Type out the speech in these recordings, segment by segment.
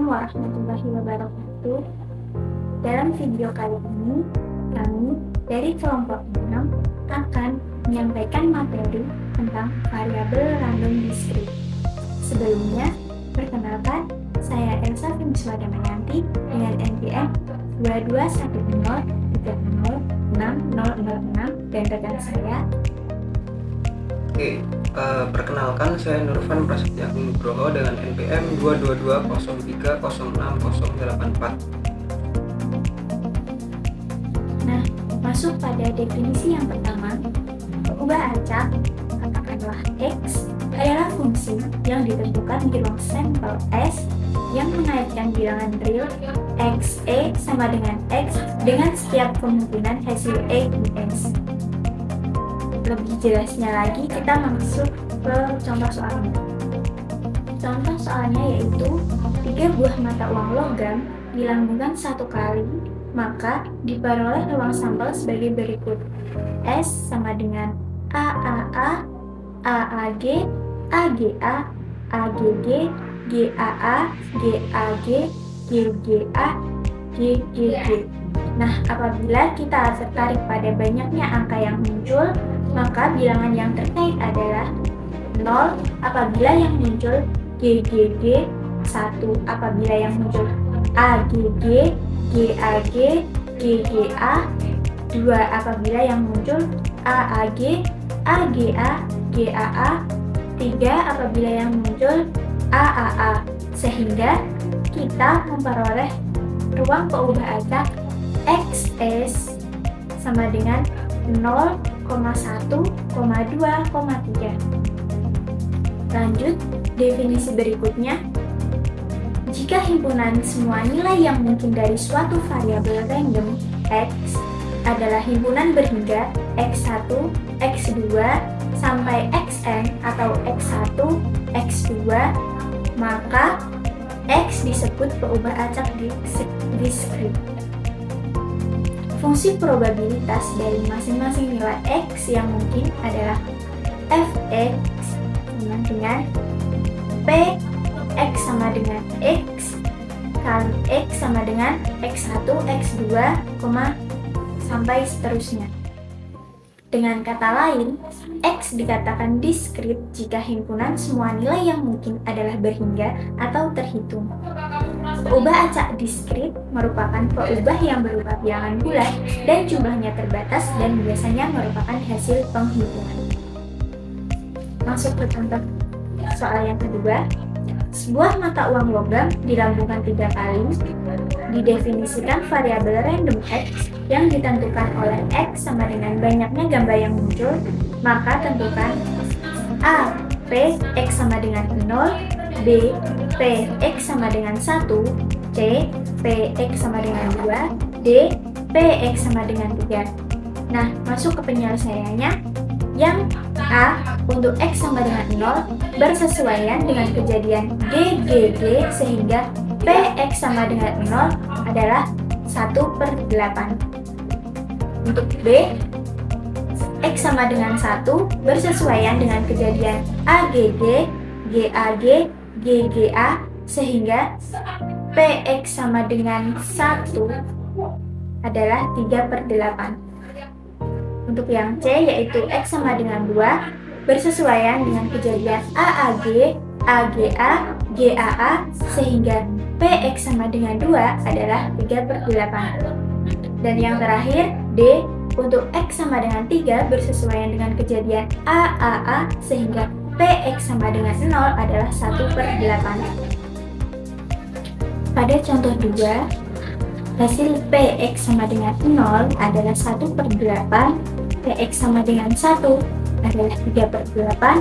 warahmatullahi wabarakatuh. Dalam video kali ini, kami dari kelompok 6 akan menyampaikan materi tentang variabel random discrete. Sebelumnya, perkenalkan, saya Elsa Finiswa Damayanti dengan NPM 2210306006 dan rekan saya. Perkenalkan, saya Nurfan Prasetya Nugroho dengan NPM 22203060084. Nah, masuk pada definisi yang pertama, pengubah acak, katakanlah X, adalah fungsi yang ditentukan di ruang sampel S yang mengaitkan bilangan real X E sama dengan X dengan setiap kemungkinan hasil E di S. Lebih jelasnya lagi, kita masuk ke contoh soalnya. Contoh soalnya yaitu 3 buah mata uang logam dilambungkan 1 kali, maka diperoleh ruang sampel sebagai berikut. S sama dengan AAA, AAG, AGA, AGG, GAA, GAG, GGA, GGG. Nah, apabila kita tertarik pada banyaknya angka yang muncul, maka bilangan yang terkait adalah 0 apabila yang muncul GGG, 1 apabila yang muncul AGG, GAG, GGA, 2 apabila yang muncul AAG, AGA, GAA, 3 apabila yang muncul AAA, sehingga kita memperoleh ruang pengubah acak XS sama dengan 0,1,2,3. Lanjut, definisi berikutnya. Jika himpunan semua nilai yang mungkin dari suatu variabel random X adalah himpunan berhingga X1, X2, sampai Xn atau X1, X2, maka X disebut pengubah acak discrete. Fungsi probabilitas dari masing-masing nilai X yang mungkin adalah Fx sama dengan P X sama dengan X kali X sama dengan X1, X2, sampai seterusnya. Dengan kata lain, X dikatakan discrete jika himpunan semua nilai yang mungkin adalah berhingga atau terhitung. Pengubah acak discrete merupakan pengubah yang berupa bilangan bulat dan jumlahnya terbatas dan biasanya merupakan hasil penghitungan. Masuk ke contoh soal yang kedua. Sebuah mata uang logam dilambungkan 3 kali, didefinisikan variabel random X yang ditentukan oleh X sama dengan banyaknya gambar yang muncul, maka tentukan A. P X sama dengan 0, B. P X sama dengan 1, C. P X sama dengan 2, D. P X sama dengan 3. Nah, masuk ke penyelesaiannya. Yang A untuk X sama dengan 0 bersesuaian dengan kejadian GGG sehingga PX sama dengan 0 adalah 1/8. Untuk B, X sama dengan 1 bersesuaian dengan kejadian AGG, GAG, GGA sehingga PX sama dengan 1 adalah 3/8. Untuk yang C yaitu X sama dengan 2 bersesuaian dengan kejadian AAG, AGA, GAA sehingga PX sama dengan 2 adalah 3/8. Dan yang terakhir D untuk X sama dengan 3 bersesuaian dengan kejadian AAA sehingga PX sama dengan 0 adalah 1/8. Pada contoh 2, hasil PX sama dengan 0 adalah 1/8, PX sama dengan 1 adalah 3/8,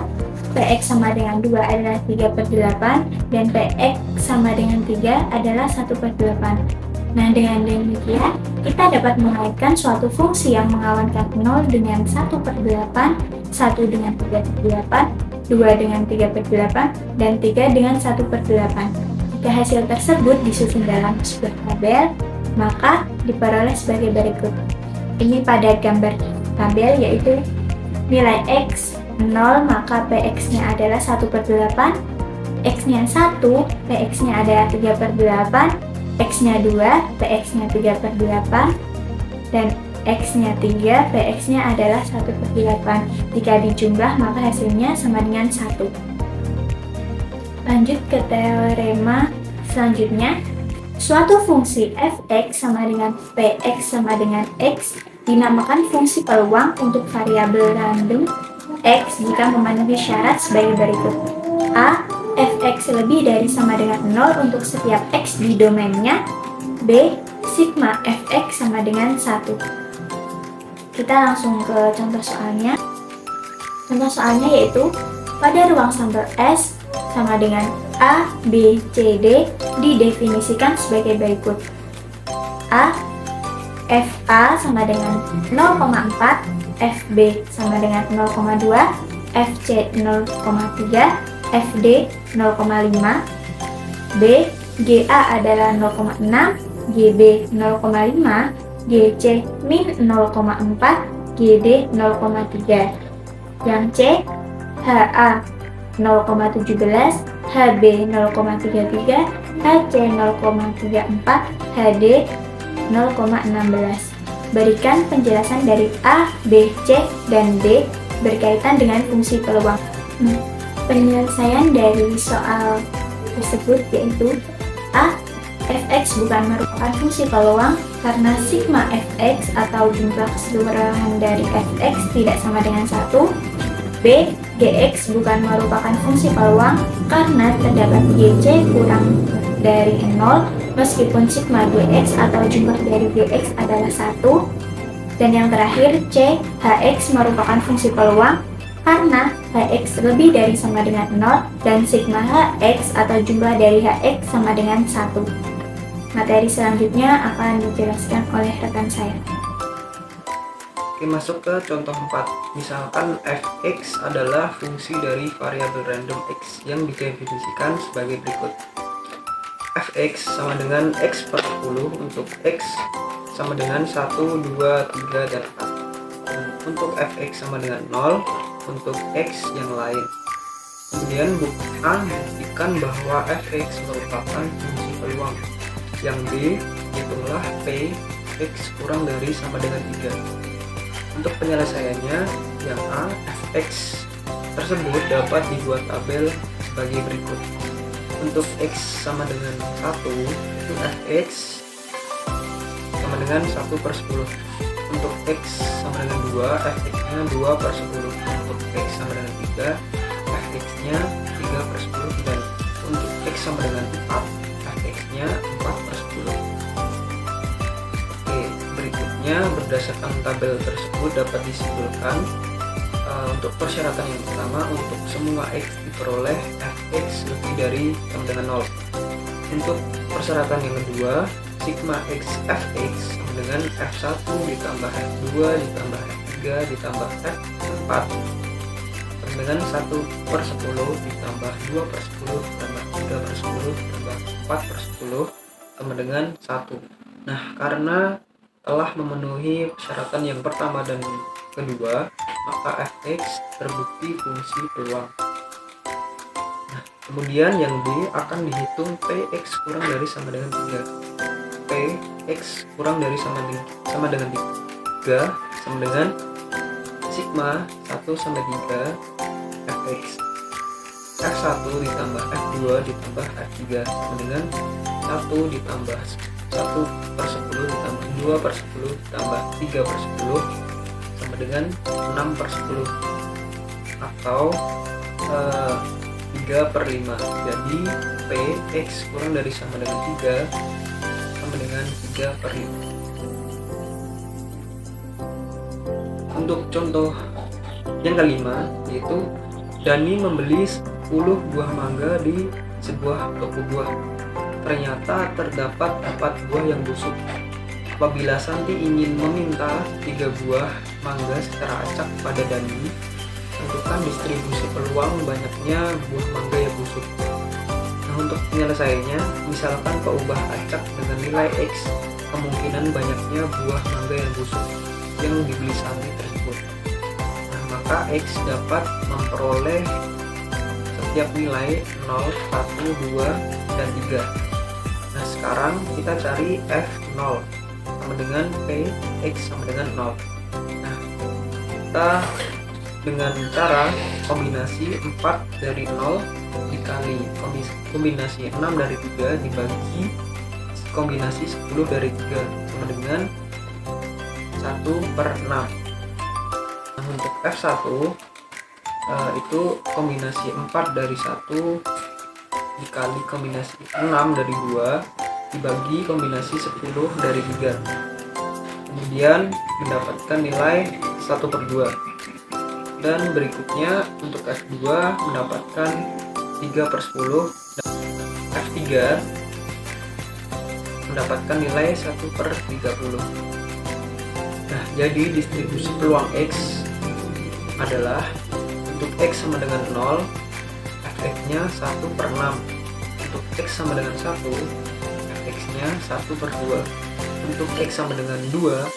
PX sama dengan 2 adalah 3/8, dan PX sama dengan 3 adalah 1/8. Nah, dengan demikian, kita dapat mengaitkan suatu fungsi yang mengawankan 0 dengan 1/8, 1 dengan 3/8, 2 dengan 3/8, dan 3 dengan 1/8. Jika hasil tersebut disusun dalam sebuah tabel, maka diperoleh sebagai berikut. Ini pada gambar tabel yaitu nilai X 0 maka PX-nya adalah 1/8, X-nya 1, PX-nya adalah 3/8, X-nya 2, PX-nya 3/8, dan X-nya 3, PX-nya adalah 1/8. Jika dijumlah, maka hasilnya sama dengan 1. Lanjut ke teorema selanjutnya. Suatu fungsi f(x) sama dengan px sama dengan x dinamakan fungsi peluang untuk variabel random x jika memenuhi syarat sebagai berikut. A. Fx lebih dari sama dengan 0 untuk setiap x di domainnya. B. Sigma fx sama dengan 1. Kita langsung ke contoh soalnya. Contoh soalnya yaitu pada ruang sampel S sama dengan A, B, C, D didefinisikan sebagai berikut. A. FA sama dengan 0,4, FB sama dengan 0,2, FC 0,3, FD 0,5, B. GA adalah 0,6, GB 0,5, GC min 0,4, GD 0,3. Yang C. HA 0,17, HB 0,33, HC 0,34, HD 0,16. Berikan penjelasan dari A, B, C, dan D berkaitan dengan fungsi peluang. Penyelesaian dari soal tersebut yaitu A. Fx bukan merupakan fungsi peluang karena sigma fx atau jumlah keseluruhan dari fx tidak sama dengan 1. B. Gx bukan merupakan fungsi peluang karena terdapat Gc kurang dari 0 meskipun sigma Gx atau jumlah dari Gx adalah 1. Dan yang terakhir C. Hx merupakan fungsi peluang karena Hx lebih dari sama dengan 0 dan sigma Hx atau jumlah dari Hx sama dengan 1. Materi selanjutnya akan dijelaskan oleh rekan saya. Oke, masuk ke contoh 4. Misalkan fx adalah fungsi dari variabel random x yang didefinisikan sebagai berikut. Fx sama dengan x per 10 untuk x sama dengan 1, 2, 3, dan 4. Untuk fx sama dengan 0 untuk x yang lain. Kemudian A buktikan bahwa fx merupakan fungsi peluang. Yang B, hitunglah p x kurang dari sama dengan 3. Untuk penyelesaiannya, yang A, fx tersebut dapat dibuat tabel sebagai berikut. Untuk x sama dengan 1, itu fx sama dengan 1/10. Untuk x sama dengan 2, fx-nya 2/10. Untuk x sama dengan 3, fx-nya 3/10. Dan untuk x sama dengan 4, fx-nya 4/10. Berdasarkan tabel tersebut dapat disimpulkan untuk persyaratan yang pertama, untuk semua x diperoleh fx lebih dari sama dengan 0. Untuk persyaratan yang kedua, sigma x fx sama dengan f1 ditambah f2 ditambah f3 ditambah f4 sama dengan 1/10 ditambah 2/10 ditambah 3/10 ditambah 4/10 sama dengan 1. Nah, karena telah memenuhi persyaratan yang pertama dan kedua, maka fx terbukti fungsi peluang. Nah, kemudian yang B akan dihitung px kurang dari sama dengan 3. Px kurang dari sama dengan 3 sama dengan sigma 1 sampai 3 fx. F1 ditambah F2 ditambah F3 sama dengan 1 ditambah 1/10 ditambah 2/10 ditambah 3/10 sama dengan 6/10 atau 3/5. Jadi Px kurang dari sama dengan 3 sama dengan 3/5. Untuk contoh yang kelima, yaitu Dani membeli 10 buah mangga di sebuah toko buah. Ternyata terdapat 4 buah yang busuk. Apabila Santi ingin meminta 3 buah mangga secara acak pada Dani, tentukan distribusi peluang banyaknya buah mangga yang busuk. Nah, untuk penyelesaiannya, misalkan keubah acak dengan nilai X, kemungkinan banyaknya buah mangga yang busuk yang dibeli Santi tersebut. Nah, maka X dapat memperoleh setiap nilai 0, 1, 2, dan 3. Nah, sekarang kita cari F0 sama dengan P X sama dengan 0. Nah, kita dengan cara kombinasi 4 dari 0 dikali kombinasi 6 dari 3 dibagi kombinasi 10 dari 3 sama dengan 1/6. Nah, untuk F1 itu kombinasi 4 dari 1 dikali kombinasi 6 dari 2 dibagi kombinasi 10 dari 3, kemudian mendapatkan nilai 1/2. Dan berikutnya untuk F2 mendapatkan 3/10 dan F3 mendapatkan nilai 1/30. Nah, jadi distribusi peluang X adalah untuk X sama dengan 0, Fx-nya 1/6. Untuk X sama dengan 1, Fx-nya 1/2. Untuk X sama dengan 2,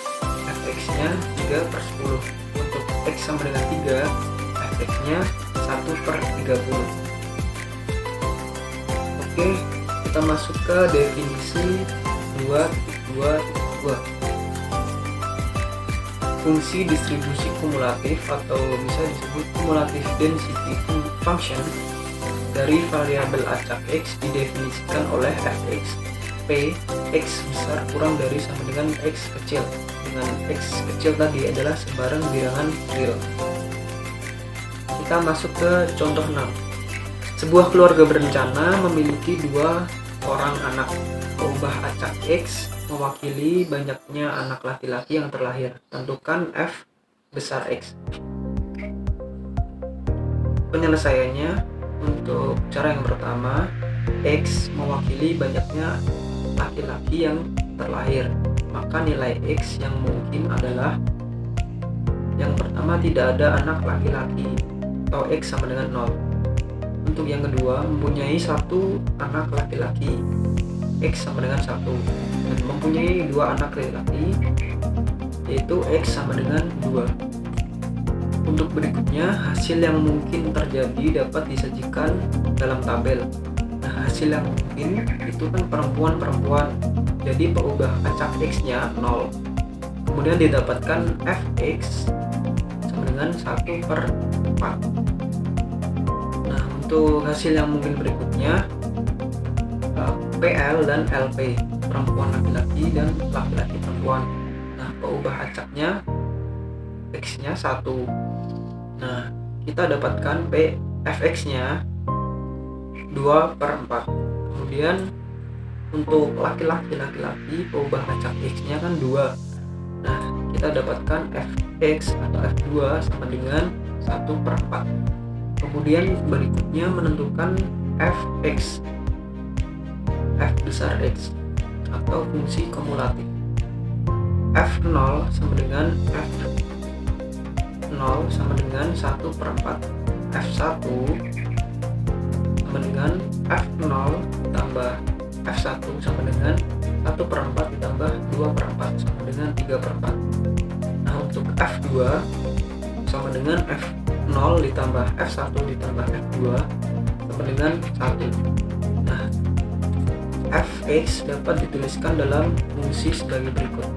Fx-nya 3/10. Untuk X sama dengan 3, Fx-nya 1/30. Oke, kita masuk ke definisi 2.2.2. Fungsi distribusi kumulatif atau bisa disebut cumulative density function dari variabel acak X didefinisikan oleh Fx P X besar kurang dari sama dengan X kecil, dengan X kecil tadi adalah sebarang bilangan real. Kita masuk ke contoh 6. Sebuah keluarga berencana memiliki 2 orang anak. Peubah acak X mewakili banyaknya anak laki-laki yang terlahir. Tentukan F besar X. Penyelesaiannya untuk cara yang pertama, X mewakili banyaknya laki-laki yang terlahir. Maka nilai X yang mungkin adalah yang pertama, tidak ada anak laki-laki atau X sama dengan 0. Untuk yang kedua, mempunyai 1 anak laki-laki, X sama dengan 1, dan mempunyai 2 anak laki-laki, yaitu X sama dengan 2. Untuk berikutnya, hasil yang mungkin terjadi dapat disajikan dalam tabel. Nah, hasil yang mungkin itu kan perempuan-perempuan, jadi peubah acak X-nya 0. Kemudian didapatkan Fx sama dengan 1/4. Nah, untuk hasil yang mungkin berikutnya, PL dan LP, perempuan laki-laki dan laki-laki perempuan. Nah, peubah acaknya X-nya 1. Nah, kita dapatkan Fx-nya 2/4. Kemudian untuk laki-laki peubah acak X-nya kan 2. Nah, kita dapatkan Fx atau F2 sama dengan 1/4. Kemudian berikutnya menentukan Fx, F besar X atau fungsi kumulatif. F0 sama dengan F0 sama dengan 1/4. F1 sama dengan F0 tambah F1 sama dengan 1/4 ditambah 2/4 sama dengan 3/4. Nah, untuk F2 sama dengan F0 ditambah F1 ditambah F2 sama dengan 1. Nah, Fx dapat dituliskan dalam fungsi sebagai berikut.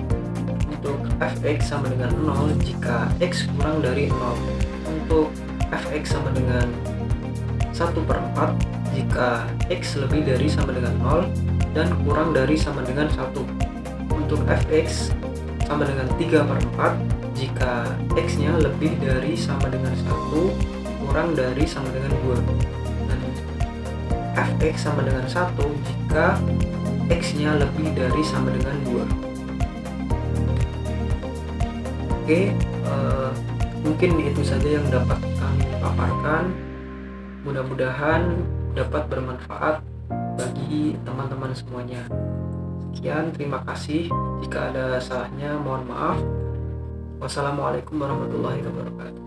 Untuk Fx sama dengan 0 jika X kurang dari 0. Untuk Fx sama dengan 1/4 jika X lebih dari sama dengan 0 dan kurang dari sama dengan 1. Untuk Fx sama dengan 3/4 jika X-nya lebih dari sama dengan 1 kurang dari sama dengan 2. Dan Fx sama dengan 1 jika X-nya lebih dari sama dengan 2. Oke, mungkin itu saja yang dapat kami paparkan. Mudah-mudahan dapat bermanfaat bagi teman-teman semuanya. Sekian, terima kasih. Jika ada salahnya mohon maaf. Wassalamualaikum warahmatullahi wabarakatuh.